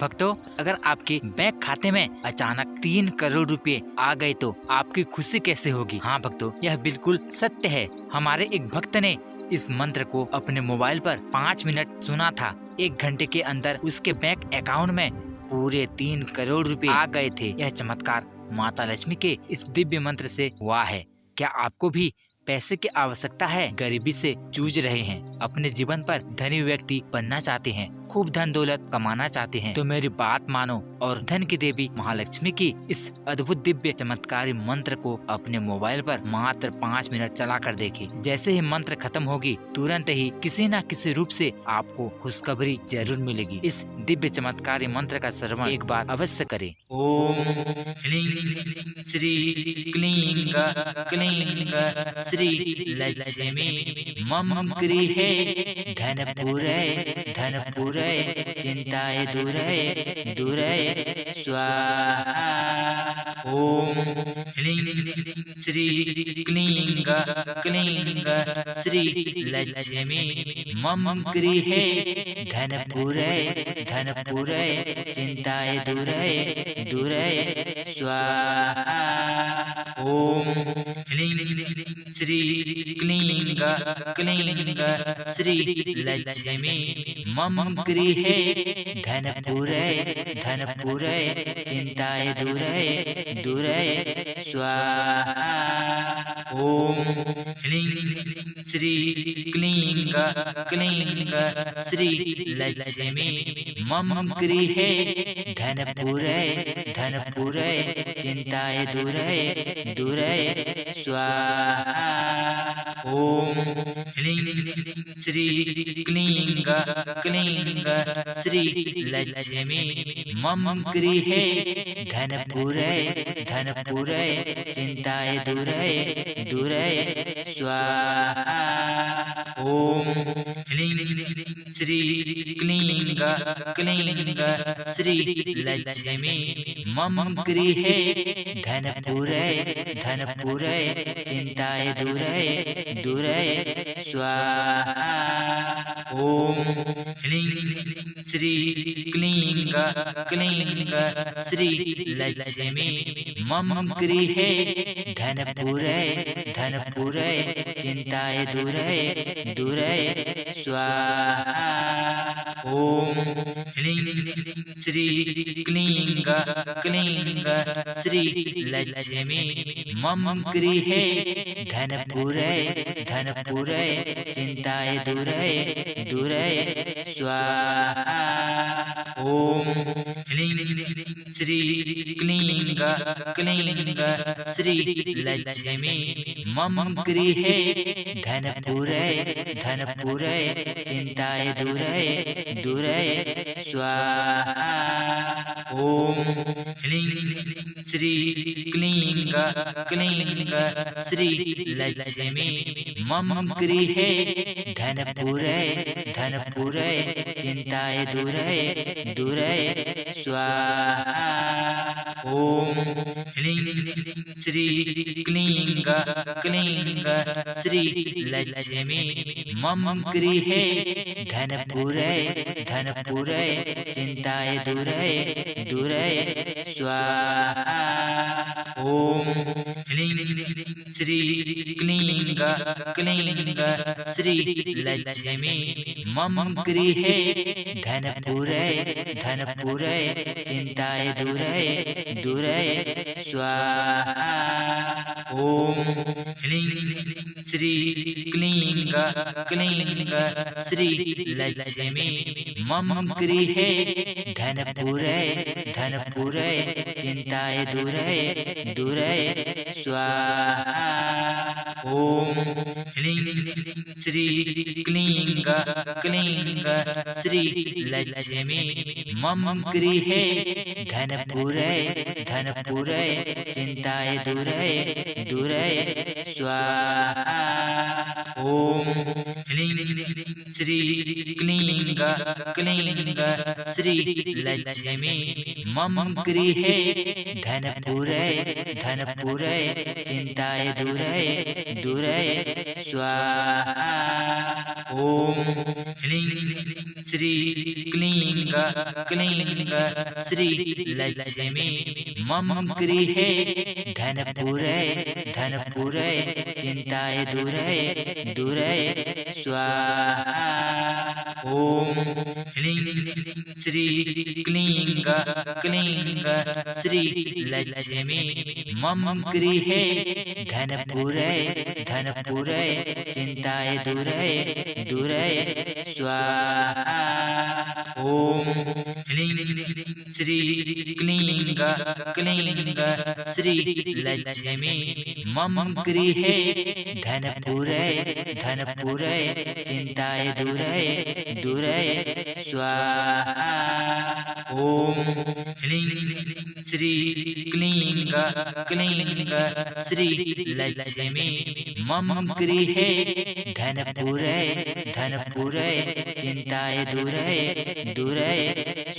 भक्तों, अगर आपके बैंक खाते में अचानक 3 करोड़ रुपए आ गए तो आपकी खुशी कैसे होगी? हाँ भक्तों, यह बिल्कुल सत्य है। हमारे एक भक्त ने इस मंत्र को अपने मोबाइल पर 5 मिनट सुना था। 1 घंटे के अंदर उसके बैंक अकाउंट में पूरे 3 करोड़ रुपए आ गए थे। यह चमत्कार माता लक्ष्मी के इस दिव्य मंत्र से हुआ है। क्या आपको भी पैसे की आवश्यकता है? गरीबी से जूझ रहे हैं, अपने जीवन पर धनी व्यक्ति बनना चाहते हैं, खूब धन दौलत कमाना चाहते हैं, तो मेरी बात मानो और धन की देवी महालक्ष्मी की इस अद्भुत दिव्य चमत्कारी मंत्र को अपने मोबाइल पर मात्र 5 मिनट चला कर देखें। जैसे ही मंत्र खत्म होगी, तुरंत ही किसी न किसी रूप से आपको खुशखबरी जरूर मिलेगी। इस दिव्य चमत्कारी मंत्र का श्रवण एक बार अवश्य करें। ओम ह्रीं श्री क्लीं क्लीं श्री लक्ष्मी मम गृहे धनपुरे चिंताय दूरे स्वाहा। ओम ह्रीं श्री क्लीं क्लीं श्री लक्ष्मी मम गृहे धनपुरे चिंताय दूरे स्वाहा। ओम ह्रीं श्री क्लीं क्लीं श्री लक्ष्मी मम गृहे धनपुरे चिंताय दूरे स्वाहा। ओम ह्रीं श्री क्लीं क्लीं श्री लक्ष्मी मम गृहे धनपुरे चिंताय दूरे स्वाहा। ओम ह्रीं श्री क्लीं क्लीं श्री लक्ष्मी मम गृहे धनपुरे चिंताय दूरे स्वाहा। ओम ह्रीं श्री क्लीं क्लीं श्री लक्ष्मी मम गृहे धनपुरे चिंताय दूरे स्वाहा। ओम ह्रीं श्री क्लीं क्लीं श्री लक्ष्मी मम गृहे धनपुरे चिंताय दूरे स्वाहा। ओम ह्रीं श्री क्लीं क्लीं श्री लक्ष्मी मम गृहे धनपुरे चिंताय दूरे स्वाहा। ओम ह्रीं श्री क्लीं क्लीं श्री लक्ष्मी मम गृहे धनपुरे चिंताय दूरे स्वाहा। ओम ह्रीं श्री क्लीं क्लीं श्री लक्ष्मी मम गृहे धनपुरे चिंताय दूरे स्वाहा। ओम ह्रीं श्री क्लीं क्लीं श्री लक्ष्मी मम गृहे धनपुरे चिंताय दूरे स्वाहा। ओम ह्रीं श्री क्लीं क्लीं श्री लक्ष्मी मम गृहे धनपुरे चिंताय दूरे स्वाहा। ओम ह्रीं श्री क्लीं क्लीं श्री लक्ष्मी मम गृहे धनपुरे चिंताय दूरे स्वाहा। ओम ह्रीं श्री क्लीं क्लीं श्री लक्ष्मी मम गृहे धनपुरे चिंताय दूरे स्वाहा। ॐ ह्रीं श्री क्लीं क्लीं श्री लक्ष्मी मम गृहे धनपुरै चिन्ताय दूरय स्वाहा। ॐ ह्रीं श्री क्लीं श्री लक्ष्मी मम गृहे धनपुरै चिन्ताय दूरय स्वाहा। ॐ ह्रीं श्री क्लीं श्री लक्ष्मी मम गृहे धनपुरै चिन्ताय दूरय स्वाहा। ॐ ह्रीं श्री क्लीं श्री लक्ष्मी मम गृहे धनपुरै चिन्ताय दूरय स्वाहा। ॐ ह्रीं श्री क्लीं श्री लक्ष्मी मम गृहे धनपुरै चिन्ताय दूरय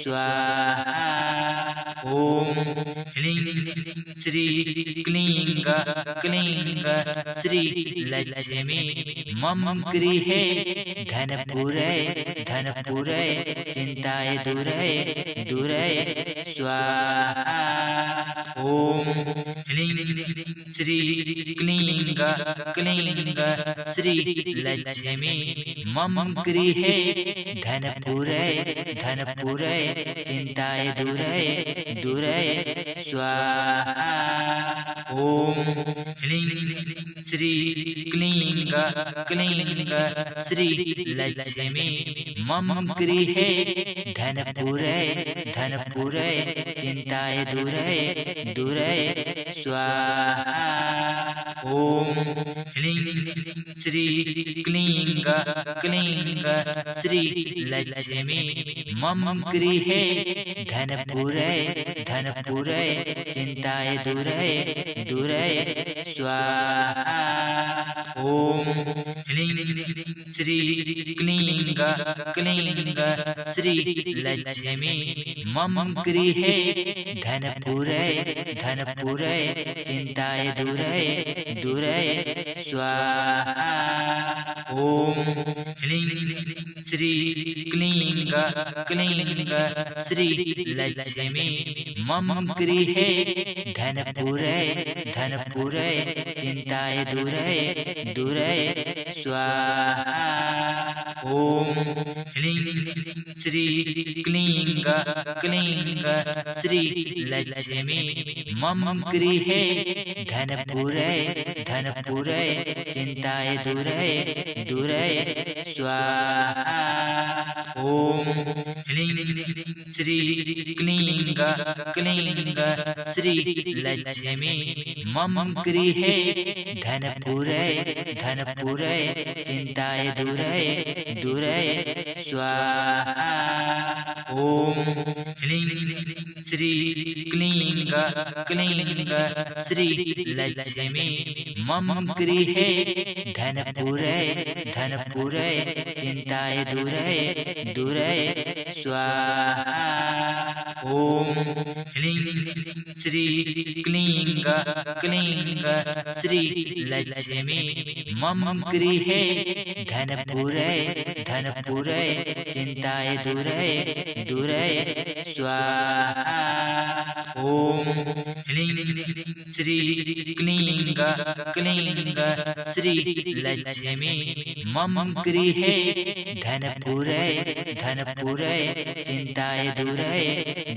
स्वाहा। ॐ ह्रीं श्री क्लीं श्री लक्ष्मी मम गृहे धनपुरै चिन्ताय दूरय स्वाहा। ॐ ह्रीं श्री क्लीं श्री लक्ष्मी मम गृहे धनपुरै चिन्ताय दूरय स्वाहा। ॐ ह्रीं श्री क्लीं श्री लक्ष्मी मम गृहे धनपुरै चिन्ताय दूरय स्वाहा। ॐ ह्रीं श्री क्लीं श्री लक्ष्मी मम गृहे धनपुरै चिन्ताय दूरय स्वाहा। ॐ ह्रीं श्री क्लीं श्री लक्ष्मी मम गृहे धनपुरै चिन्ताय दूरय स्वाहा। ॐ ह्रीं श्री क्लीं श्री लक्ष्मी मम गृहे धनपुरै चिन्ताय दूरय स्वाहा। ॐ ह्रीं श्री क्लीं श्री लक्ष्मी मम गृहे धनपुरै चिन्ताय दूरय स्वाहा। ॐ ह्रीं श्री क्लीं श्री लक्ष्मी मम गृहे धनपुरै चिन्ताय दूरय स्वाहा। ॐ ह्रीं श्री क्लीं श्री लक्ष्मी मम गृहे धनपुरै चिन्ताय दूरय स्वाहा। ॐ ह्रीं श्री क्लीं श्री लक्ष्मी मम गृहे धनपुरै चिन्ताय दूरय स्वाहा। ॐ ह्रीं श्री क्लीं श्री लक्ष्मी मम गृहे धनपुरै चिन्ताय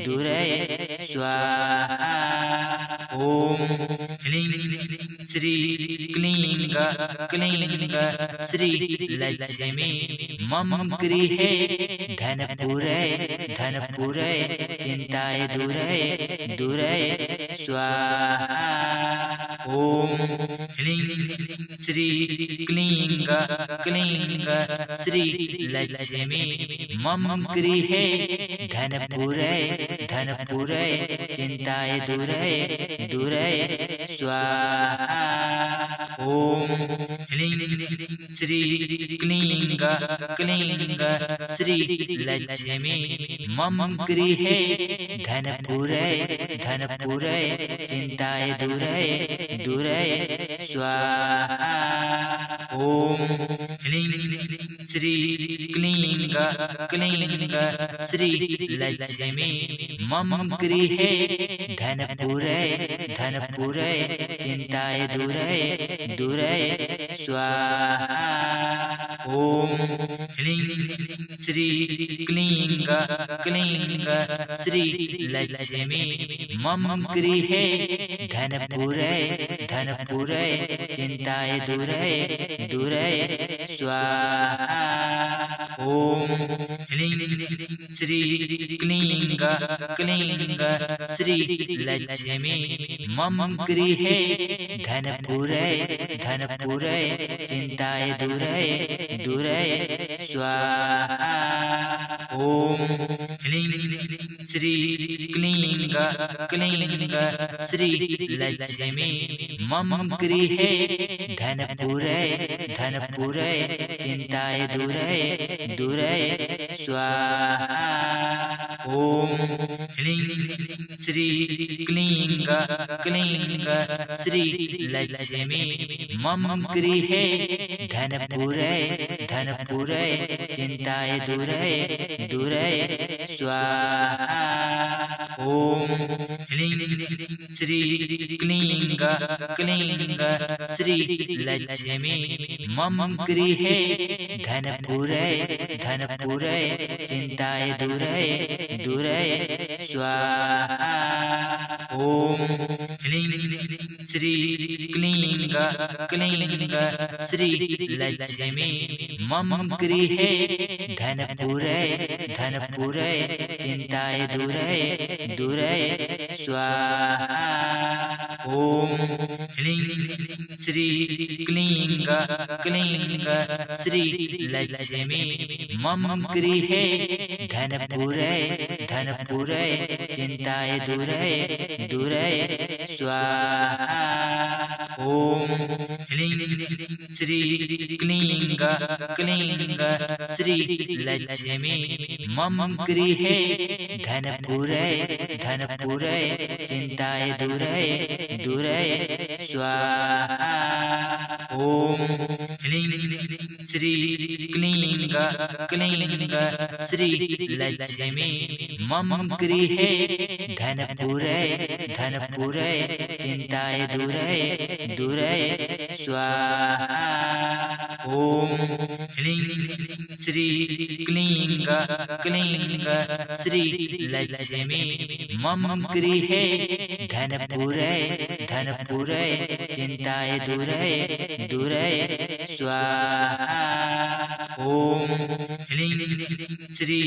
दूरय स्वाहा। ॐ ह्रीं श्री क्लीं श्री लक्ष्मी मम गृहे धनपुरै चिन्ताय दूरय स्वाहा। ॐ ह्रीं श्री क्लीं श्री लक्ष्मी मम गृहे धनपुरै चिन्ताय दूरय स्वाहा। ॐ ह्रीं श्री क्लीं क्लीं श्री लक्ष्मी मम गृहे धनपुरै चिन्ताय दूरय स्वाहा। ॐ ह्रीं श्री क्लीं क्लीं श्री लक्ष्मी मम गृहे धनपुरै चिन्ताय दूरय स्वाहा। ॐ ह्रीं श्री क्लीं क्लीं श्री लक्ष्मी मम गृहे धनपुरै चिन्ताय दूरय स्वाहा। ॐ ह्रीं श्री क्लीं क्लीं श्री लक्ष्मी मम गृहे धनपुरै चिन्ताय दूरय स्वाहा। ॐ ह्रीं श्री क्लीं क्लीं श्री लक्ष्मी मम गृहे धनपुरै चिन्ताय दूरय स्वाहा। ॐ ह्रीं श्री क्लीं क्लीं श्री लक्ष्मी मम गृहे धनपुरै चिन्ताय दूरय स्वाहा। ॐ ह्रीं श्री क्लीं क्लीं श्री लक्ष्मी मम गृहे धनपुरै चिन्ताय दूरय स्वाहा। ॐ ह्रीं श्री क्लीं क्लीं श्री लक्ष्मी मम गृहे धनपुरै चिन्ताय दूरय स्वाहा। ॐ ह्रीं श्री क्लीं क्लीं श्री लक्ष्मी मम गृहे धनपुरै चिन्ताय दूरय स्वाहा। ॐ ह्रीं श्री क्लीं क्लीं श्री लक्ष्मी मम गृहे धनपुरै चिन्ताय दूरय स्वाहा। ॐ ह्रीं श्री क्लीं क्लीं श्री लक्ष्मी मम गृहे धनपुरै चिन्ताय दूरय स्वाहा। ॐ ह्रीं श्री क्लीं क्लीं श्री लक्ष्मी मम गृहे धनपुरै चिन्ताय दूरय स्वाहा। ॐ ह्रीं श्री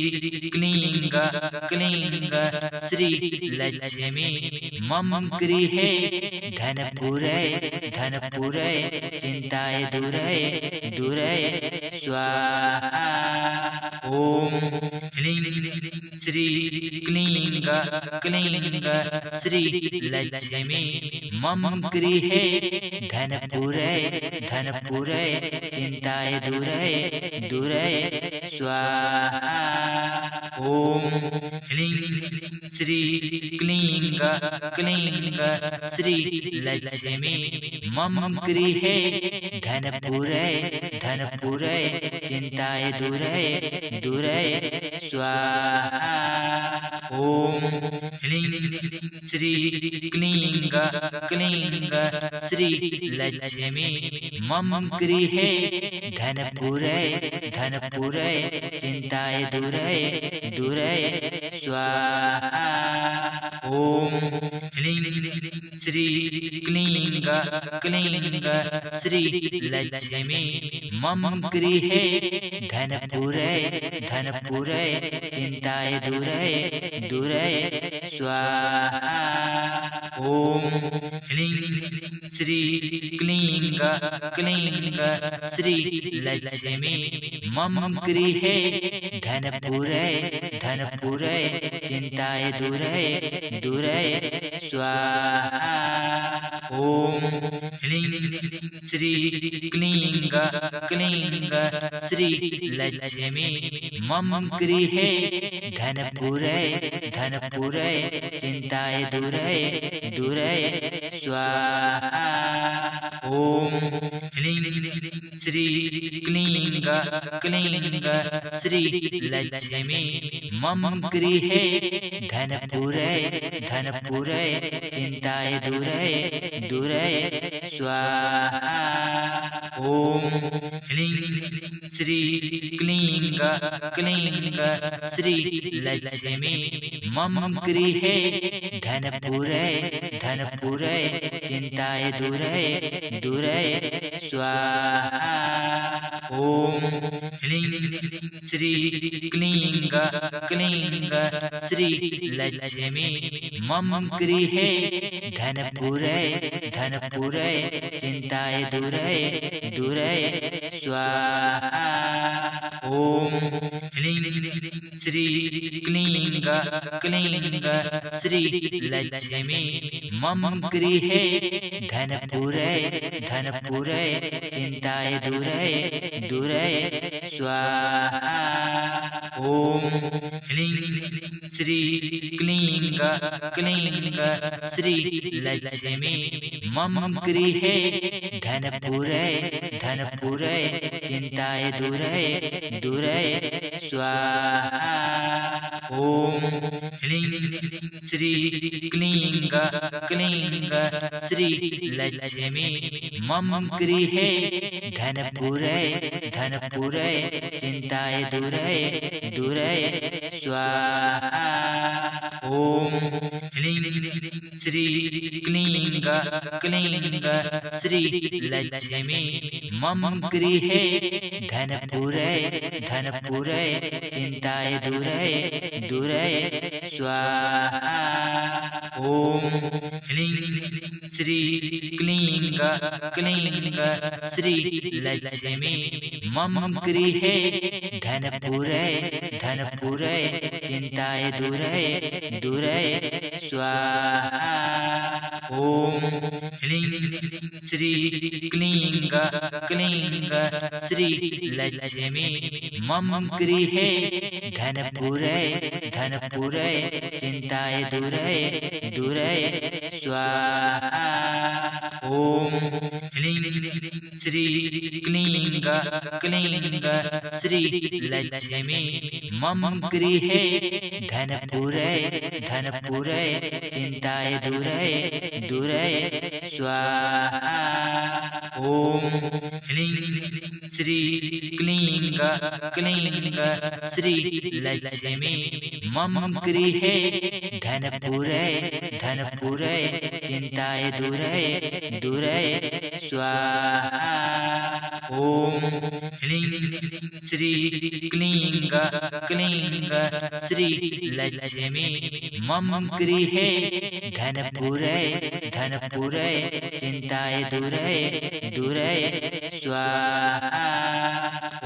क्लीं क्लीं श्री लक्ष्मी मम गृहे धनपुरै चिन्ताय दूरय स्वाहा। ॐ ह्रीं श्री क्लीं क्लीं श्री लक्ष्मी मम गृहे धनपुरै चिन्ताय दूरय स्वाहा। ॐ ह्रीं श्री क्लीं क्लीं श्री लक्ष्मी मम गृहे धनपुरै चिन्ताय दूरय स्वाहा। ॐ ह्रीं श्री क्लीं क्लीं श्री लक्ष्मी मम गृहे धनपुरै चिन्ताय दूरय स्वाहा। ॐ ह्रीं श्री क्लीं क्लीं श्री लक्ष्मी मम गृहे धनपुरै चिन्ताय दूरय स्वाहा। ॐ ह्रीं श्री क्लीं क्लीं श्री लक्ष्मी मम गृहे धनपुरै चिन्ताय दूरय स्वाहा। ॐ ह्रीं श्री क्लीं क्लीं श्री लक्ष्मी मम गृहे धनपुरै चिन्ताय दूरै स्वाहा। ॐ ह्रीं श्री क्लीं क्लीं श्री लक्ष्मी मम गृहे धनपुरै चिन्ताय दूरै स्वाहा। ॐ ह्रीं श्री क्लीं क्लीं श्री लक्ष्मी मम गृहे धनपुरै चिन्ताय दूरै स्वाहा। ॐ ह्रीं श्री क्लीं क्लीं श्री लक्ष्मी मम गृहे धनपुरै चिन्ताय दूरै स्वाहा। ॐ ह्रीं श्री क्लीं क्लीं श्री लक्ष्मी मम गृहे धनपुरै चिन्ताय दूरै स्वाहा। ॐ ह्रीं श्री क्लीं क्लीं श्री लक्ष्मी मम गृहे धनपुरै चिन्ताय दूरै स्वाहा। ॐ ह्रीं श्री क्लीं क्लीं श्री लक्ष्मी मम गृहे धनपुरै चिन्ताय दूरै स्वाहा। ॐ ह्रीं श्री क्लीं क्लीं श्री लक्ष्मी मम गृहे धनपुरै चिन्ताय दूरै स्वाहा। ॐ ह्रीं श्री क्लीं क्लीं श्री लक्ष्मी मम गृहे धनपुरै चिन्ताय दूरै स्वाहा। ॐ ह्रीं श्री क्लीं क्लीं श्री लक्ष्मी मम गृहे धनपुरै चिन्ताय दूरै स्वाहा। ॐ ह्रीं श्री क्लीं क्लीं श्री लक्ष्मी मम गृहे धनपुरै चिन्ताय दूरै स्वाहा। ॐ ह्रीं श्री क्लीं क्लीं श्री लक्ष्मी मम गृहे धनपुरै चिन्ताय दूरै स्वाहा। ॐ ह्रीं श्री क्लीं क्लीं श्री लक्ष्मी मम गृहे धनपुरै चिन्ताय दूरै स्वाहा। ॐ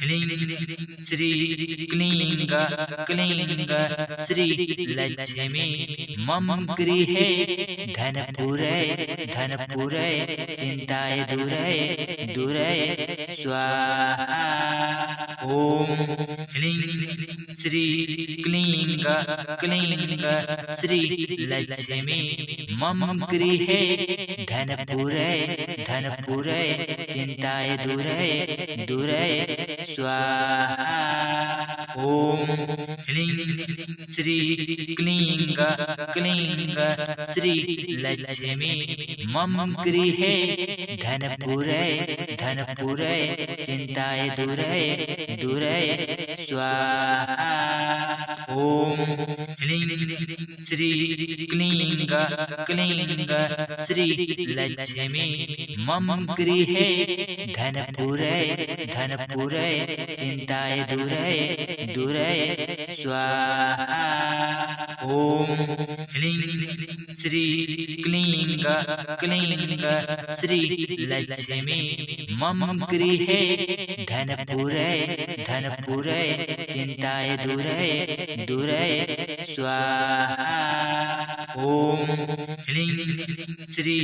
ह्रीं श्री क्लीं क्लीं श्री लक्ष्मी मम गृहे धनपुरै चिन्ताय दूरै स्वाहा। ॐ ह्रीं श्री क्लीं क्लीं श्री लक्ष्मी मम गृहे धनपुरै चिन्ताय दूरै स्वाहा। ॐ ह्रीं श्री क्लीं क्लीं श्री लक्ष्मी मम गृहे धनपुरै चिन्ताय दूरै स्वाहा। ॐ ह्रीं श्री क्लीं क्लीं श्री लक्ष्मी मम गृहे धनपुरै चिन्ताय दूरै स्वाहा। ॐ ह्रीं श्री क्लीं क्लीं श्री लक्ष्मी मम गृहे धनपुरै चिन्ताय दूरै स्वाहा। ओम ह्रीं श्री